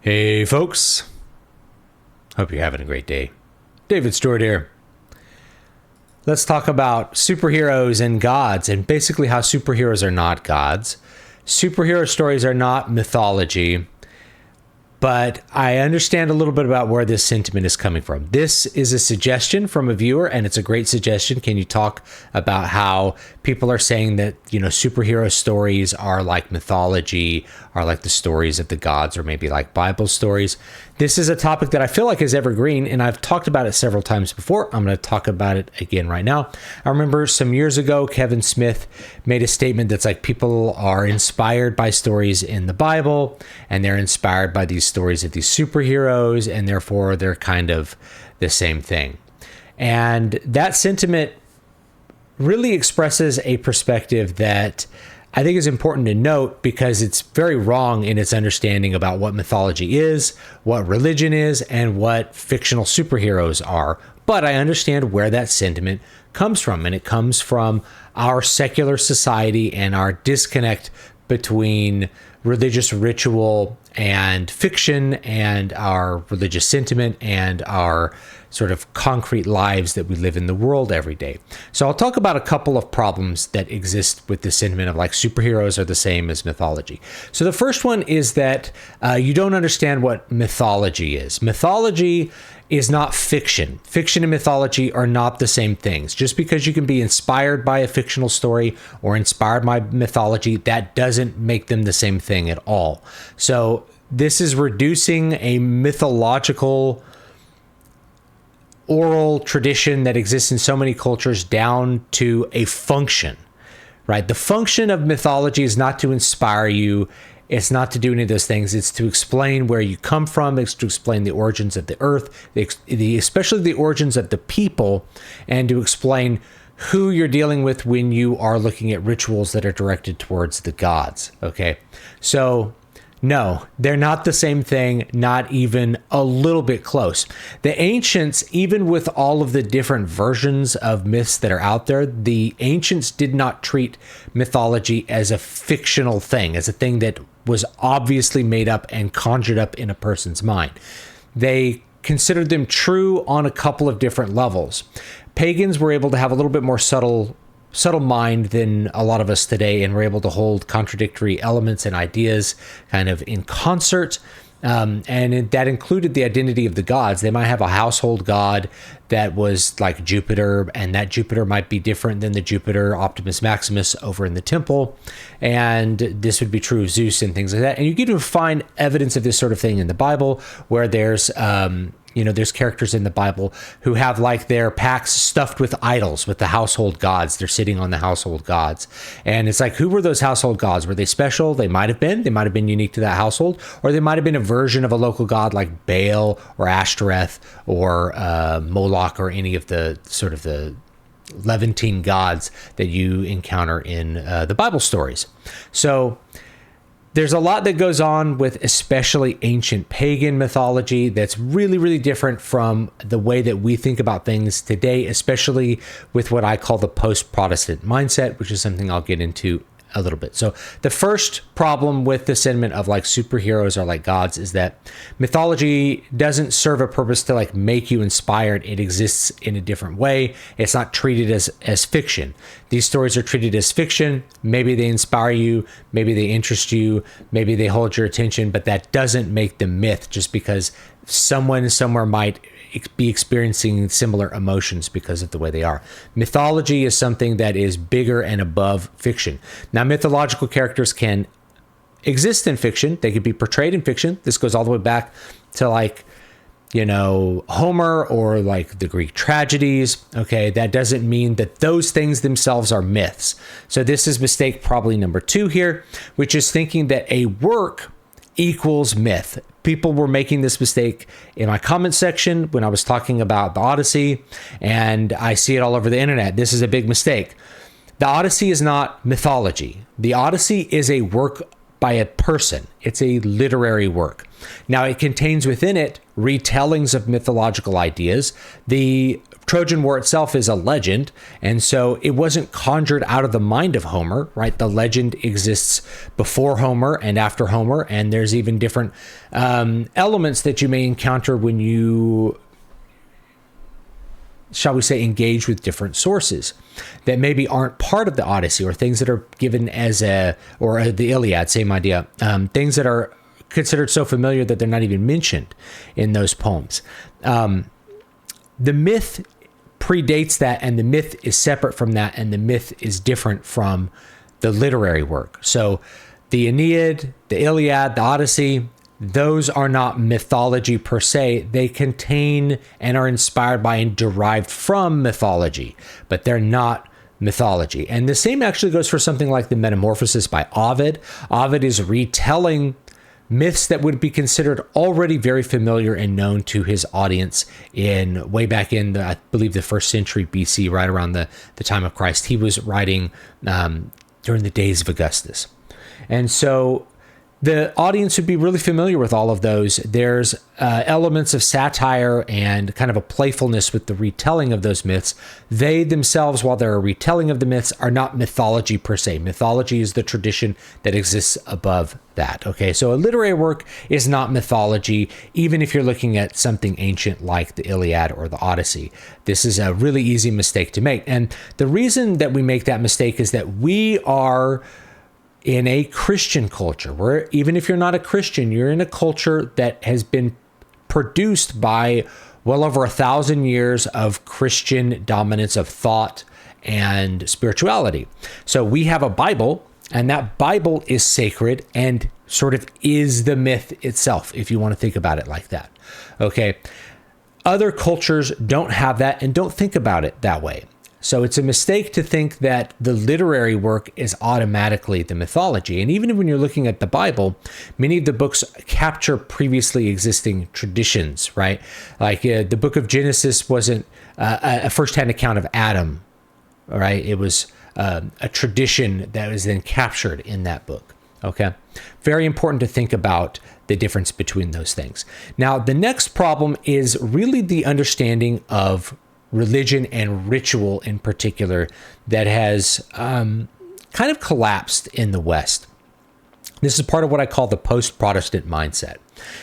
Hey folks, hope you're having a great day. David Stewart here. Let's talk about superheroes and gods, and basically how superheroes are not gods. Superhero stories are not mythology, but I understand a little bit about where this sentiment is coming from. This is a suggestion from a viewer, and it's a great suggestion. Can you talk about how people are saying that, superhero stories are like mythology, are like the stories of the gods, or maybe like Bible stories? This is a topic that I feel like is evergreen, and I've talked about it several times before. I'm going to talk about it again right now. I remember some years ago, Kevin Smith made a statement that's like people are inspired by stories in the Bible, and they're inspired by these stories of these superheroes, and therefore they're kind of the same thing. And that sentiment really expresses a perspective that I think is important to note, because it's very wrong in its understanding about what mythology is, what religion is, and what fictional superheroes are. But I understand where that sentiment comes from, and it comes from our secular society and our disconnect between religious ritual and fiction, and our religious sentiment, and our sort of concrete lives that we live in the world every day. So I'll talk about a couple of problems that exist with the sentiment of like superheroes are the same as mythology. So the first one is that you don't understand what mythology is. Mythology is not fiction. Fiction and mythology are not the same things. Just because you can be inspired by a fictional story or inspired by mythology, that doesn't make them the same thing at all. So this is reducing a mythological oral tradition that exists in so many cultures down to a function, right? The function of mythology is not to inspire you. It's not to do any of those things. It's to explain where you come from. It's to explain the origins of the earth, especially the origins of the people, and to explain who you're dealing with when you are looking at rituals that are directed towards the gods. Okay. So no, they're not the same thing, not even a little bit close. The ancients, even with all of the different versions of myths that are out there, the ancients did not treat mythology as a fictional thing, as a thing that was obviously made up and conjured up in a person's mind. They considered them true on a couple of different levels. Pagans were able to have a little bit more subtle mind than a lot of us today, and were able to hold contradictory elements and ideas kind of in concert. That included the identity of the gods. They might have a household god that was like Jupiter, and that Jupiter might be different than the Jupiter Optimus Maximus over in the temple. And this would be true of Zeus and things like that. And you get to find evidence of this sort of thing in the Bible, where there's there's characters in the Bible who have like their packs stuffed with idols, with the household gods. They're sitting on the household gods. And it's like, who were those household gods? Were they special? They might have been. They might have been unique to that household. Or they might have been a version of a local god like Baal or Ashtoreth or Moloch, or any of the sort of the Levantine gods that you encounter in the Bible stories. So there's a lot that goes on with especially ancient pagan mythology that's really, really different from the way that we think about things today, especially with what I call the post-Protestant mindset, which is something I'll get into a little bit. So the first problem with the sentiment of like superheroes are like gods is that mythology doesn't serve a purpose to like make you inspired. It exists in a different way. It's not treated as fiction. These stories are treated as fiction. Maybe they inspire you, maybe they interest you, maybe they hold your attention, but that doesn't make them myth just because someone somewhere might be experiencing similar emotions because of the way they are. Mythology is something that is bigger and above fiction. Now, mythological characters can exist in fiction. They could be portrayed in fiction. This goes all the way back to like, Homer or like the Greek tragedies. Okay, that doesn't mean that those things themselves are myths. So this is mistake probably number 2 here, which is thinking that a work equals myth. People were making this mistake in my comment section when I was talking about the Odyssey, and I see it all over the internet. This is a big mistake. The Odyssey is not mythology. The Odyssey is a work by a person. It's a literary work. Now, it contains within it retellings of mythological ideas. The Trojan War itself is a legend, and so it wasn't conjured out of the mind of Homer, right? The legend exists before Homer and after Homer, and there's even different elements that you may encounter when you, shall we say, engage with different sources that maybe aren't part of the Odyssey, or things that are given as or the Iliad, same idea, things that are considered so familiar that they're not even mentioned in those poems. The myth predates that, and the myth is separate from that, and the myth is different from the literary work. So the Aeneid, the Iliad, the Odyssey, those are not mythology per se. They contain and are inspired by and derived from mythology, but they're not mythology. And the same actually goes for something like the Metamorphoses by Ovid. Ovid is retelling myths that would be considered already very familiar and known to his audience in way back in I believe the 1st century BC, right around the time of Christ. He was writing during the days of Augustus. And so the audience would be really familiar with all of those. There's elements of satire and kind of a playfulness with the retelling of those myths. They themselves, while they're a retelling of the myths, are not mythology per se. Mythology is the tradition that exists above that. Okay, so a literary work is not mythology, even if you're looking at something ancient like the Iliad or the Odyssey. This is a really easy mistake to make. And the reason that we make that mistake is that we are in a Christian culture, where even if you're not a Christian, you're in a culture that has been produced by well over 1,000 years of Christian dominance of thought and spirituality. So we have a Bible, and that Bible is sacred and sort of is the myth itself, if you want to think about it like that. Okay. Other cultures don't have that and don't think about it that way. So it's a mistake to think that the literary work is automatically the mythology. And even when you're looking at the Bible, many of the books capture previously existing traditions, right? Like the book of Genesis wasn't a firsthand account of Adam, all right? It was a tradition that was then captured in that book, okay? Very important to think about the difference between those things. Now, the next problem is really the understanding of religion and ritual in particular that has kind of collapsed in the West. This is part of what I call the post-Protestant mindset.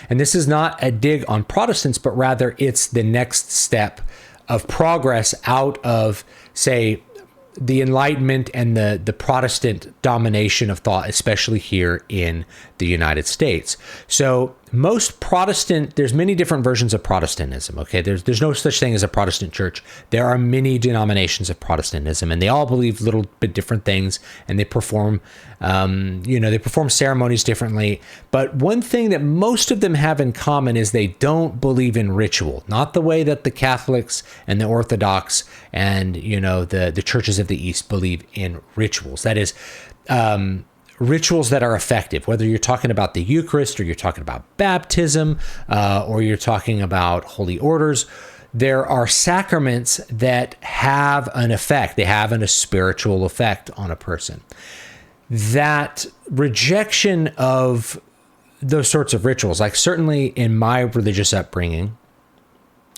And this is not a dig on Protestants, but rather it's the next step of progress out of, say, the Enlightenment and the Protestant domination of thought, especially here in the United States. So most Protestant, there's many different versions of Protestantism, okay? There's no such thing as a Protestant church. There are many denominations of Protestantism, and they all believe little bit different things, and they perform, they perform ceremonies differently. But one thing that most of them have in common is they don't believe in ritual, not the way that the Catholics and the Orthodox and, the churches of the East believe in rituals. That is, rituals that are effective, whether you're talking about the Eucharist or you're talking about baptism or you're talking about holy orders. There are sacraments that have an effect. They have a spiritual effect on a person. That rejection of those sorts of rituals, like certainly in my religious upbringing,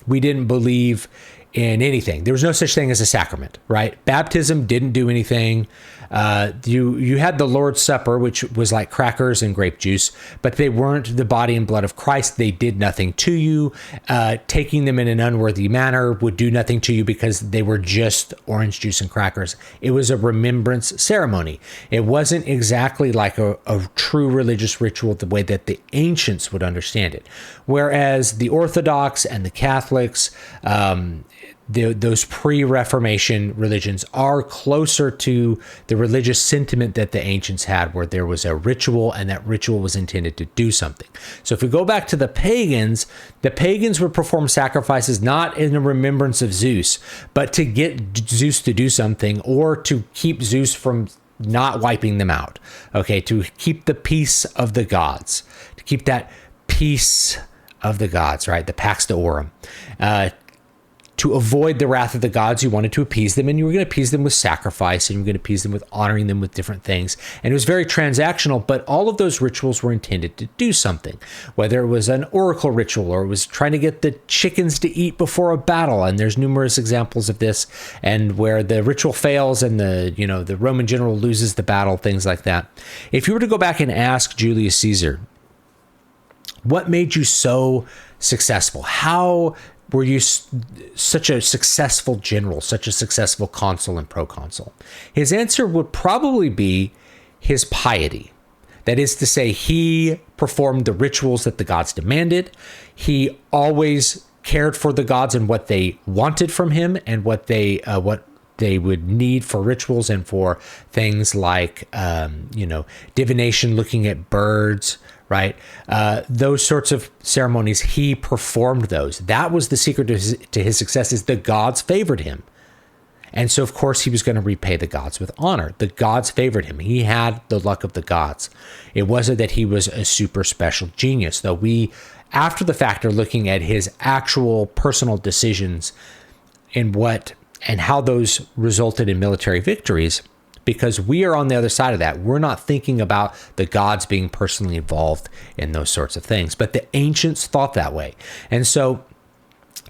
we didn't believe in anything. There was no such thing as a sacrament, right? Baptism didn't do anything. You had the Lord's Supper, which was like crackers and grape juice, but they weren't the body and blood of Christ. They did nothing to you. Taking them in an unworthy manner would do nothing to you because they were just orange juice and crackers. It was a remembrance ceremony. It wasn't exactly like a true religious ritual the way that the ancients would understand it. Whereas the Orthodox and the Catholics, those pre-Reformation religions are closer to the religious sentiment that the ancients had, where there was a ritual and that ritual was intended to do something. So if we go back to the pagans would perform sacrifices not in the remembrance of Zeus, but to get Zeus to do something or to keep Zeus from not wiping them out. Okay, to keep the peace of the gods, to keep that peace of the gods, right? The Pax Deorum. to avoid the wrath of the gods, you wanted to appease them, and you were going to appease them with sacrifice, and you were going to appease them with honoring them with different things. And it was very transactional, but all of those rituals were intended to do something, whether it was an oracle ritual or it was trying to get the chickens to eat before a battle. And there's numerous examples of this, and where the ritual fails and the Roman general loses the battle, things like that. If you were to go back and ask Julius Caesar, what made you so successful? How were you such a successful general, such a successful consul and proconsul? His answer would probably be his piety. That is to say, he performed the rituals that the gods demanded. He always cared for the gods and what they wanted from him, and what they would need for rituals and for things like divination, looking at birds, right? Those sorts of ceremonies, he performed those. That was the secret to his success, is the gods favored him. And so, of course, he was going to repay the gods with honor. The gods favored him. He had the luck of the gods. It wasn't that he was a super special genius, though we, after the fact, are looking at his actual personal decisions and how those resulted in military victories, because we are on the other side of that. We're not thinking about the gods being personally involved in those sorts of things, but the ancients thought that way. And so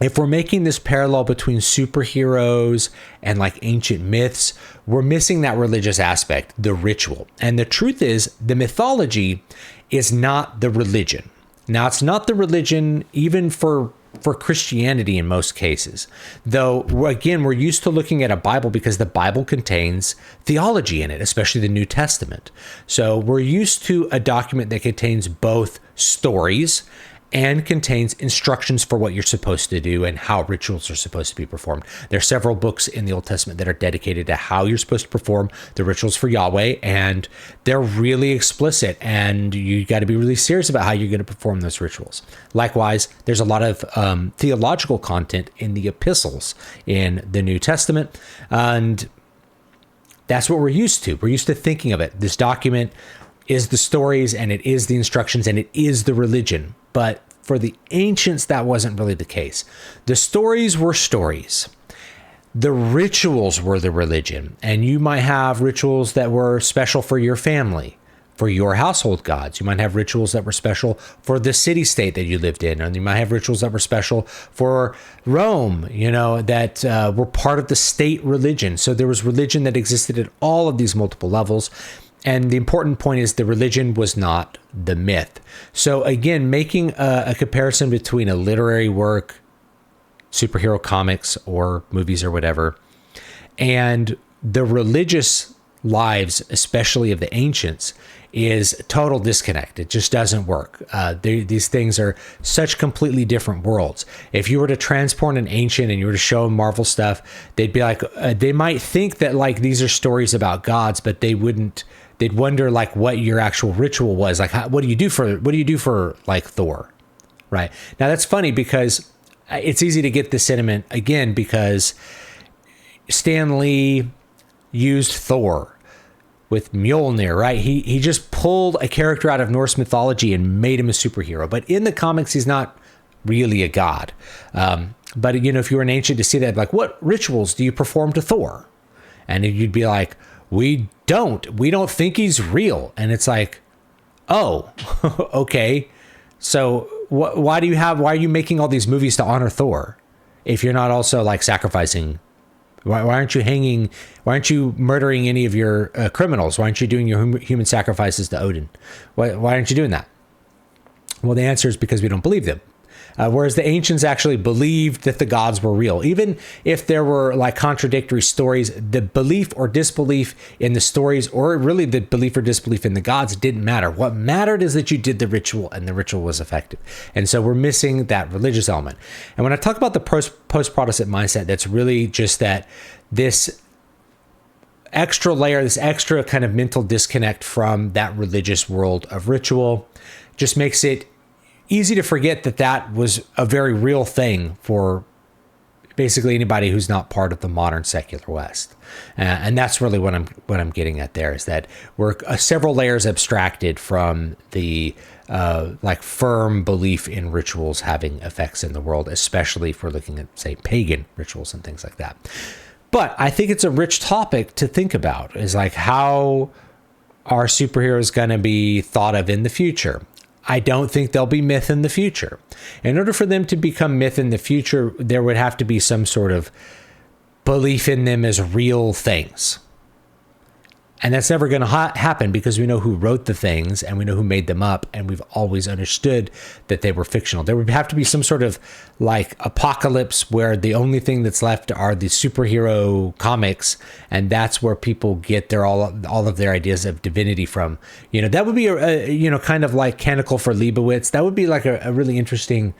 if we're making this parallel between superheroes and like ancient myths, we're missing that religious aspect, the ritual. And the truth is, the mythology is not the religion. Now, it's not the religion even for Christianity in most cases. Though, again, we're used to looking at a Bible because the Bible contains theology in it, especially the New Testament. So we're used to a document that contains both stories and contains instructions for what you're supposed to do and how rituals are supposed to be performed. There are several books in the Old Testament that are dedicated to how you're supposed to perform the rituals for Yahweh, and they're really explicit, and you got to be really serious about how you're going to perform those rituals. Likewise, there's a lot of theological content in the epistles in the New Testament, and that's what we're used to. We're used to thinking of it. This document is the stories, and it is the instructions, and it is the religion. But for the ancients, that wasn't really the case. The stories were stories. The rituals were the religion. And you might have rituals that were special for your family, for your household gods. You might have rituals that were special for the city-state that you lived in. And you might have rituals that were special for Rome, that were part of the state religion. So there was religion that existed at all of these multiple levels. And the important point is the religion was not the myth. So again, making a comparison between a literary work, superhero comics or movies or whatever, and the religious lives, especially of the ancients, is a total disconnect. It just doesn't work. These things are such completely different worlds. If you were to transport an ancient and you were to show them Marvel stuff, they'd be like, they might think that like these are stories about gods, but they wouldn't. They'd wonder like what your actual ritual was. Like, what do you do for like Thor, right? Now that's funny because it's easy to get this sentiment again because Stan Lee used Thor with Mjolnir, right? He just pulled a character out of Norse mythology and made him a superhero. But in the comics, he's not really a god. But if you were an ancient to see that, like, what rituals do you perform to Thor? And you'd be like, we don't think he's real. And it's like, oh, okay. So why are you making all these movies to honor Thor if you're not also like sacrificing? Why aren't you hanging? Why aren't you murdering any of your criminals? Why aren't you doing your human sacrifices to Odin? Why aren't you doing that? Well, the answer is because we don't believe them. Whereas the ancients actually believed that the gods were real. Even if there were like contradictory stories, the belief or disbelief in the stories, or really the belief or disbelief in the gods, didn't matter. What mattered is that you did the ritual and the ritual was effective. And so we're missing that religious element. And when I talk about the post-Protestant mindset, that's really just that this extra layer, this extra kind of mental disconnect from that religious world of ritual just makes it easy to forget that was a very real thing for basically anybody who's not part of the modern secular West. And that's really what I'm getting at there, is that we're several layers abstracted from the like firm belief in rituals having effects in the world, especially if we're looking at, say, pagan rituals and things like that. But I think it's a rich topic to think about, is like, how are superheroes going to be thought of in the future? I don't think they'll be myth in the future. In order for them to become myth in the future, there would have to be some sort of belief in them as real things. And that's never going to happen, because we know who wrote the things and we know who made them up, and we've always understood that they were fictional. There would have to be some sort of like apocalypse where the only thing that's left are the superhero comics, and that's where people get their all of their ideas of divinity from. That would be a kind of like Canticle for Leibowitz. That would be like a really interesting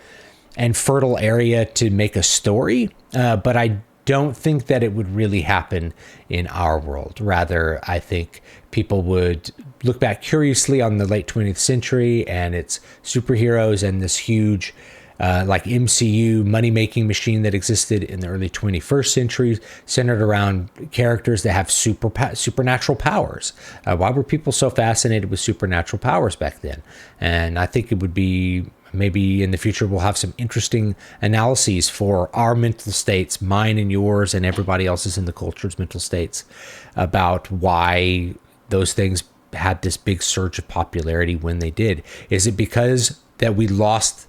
and fertile area to make a story. But I don't think that it would really happen in our world. Rather, I think people would look back curiously on the late 20th century and its superheroes and this huge like MCU money-making machine that existed in the early 21st century, centered around characters that have supernatural powers. Why were people so fascinated with supernatural powers back then? And I think it would be, maybe in the future, we'll have some interesting analyses for our mental states, mine and yours and everybody else's in the culture's mental states, about why those things had this big surge of popularity when they did. Is it because that we lost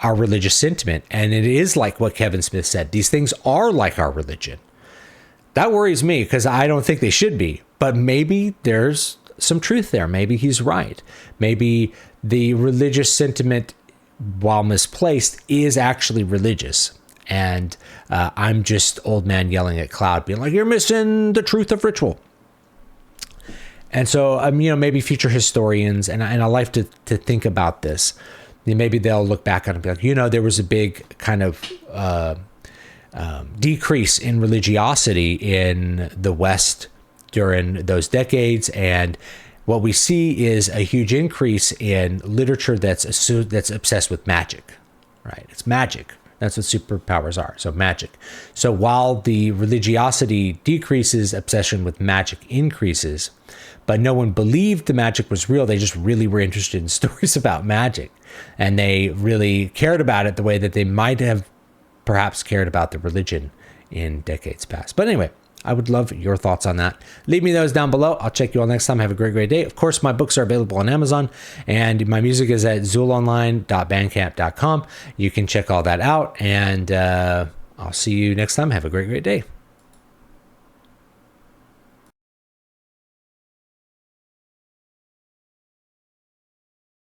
our religious sentiment? And it is like what Kevin Smith said, these things are like our religion. That worries me, because I don't think they should be. But maybe there's some truth there. Maybe he's right. Maybe the religious sentiment, while misplaced, is actually religious. And I'm just old man yelling at cloud, being like, you're missing the truth of ritual. And so, maybe future historians, and I like to think about this, maybe they'll look back on it and be like, there was a big kind of decrease in religiosity in the West during those decades, and what we see is a huge increase in literature that's obsessed with magic, right? It's magic. That's what superpowers are. So magic. So while the religiosity decreases, obsession with magic increases, but no one believed the magic was real. They just really were interested in stories about magic, and they really cared about it the way that they might have perhaps cared about the religion in decades past. But anyway, I would love your thoughts on that. Leave me those down below. I'll check you all next time. Have a great, great day. Of course, my books are available on Amazon, and my music is at zulonline.bandcamp.com. You can check all that out, and I'll see you next time. Have a great, great day.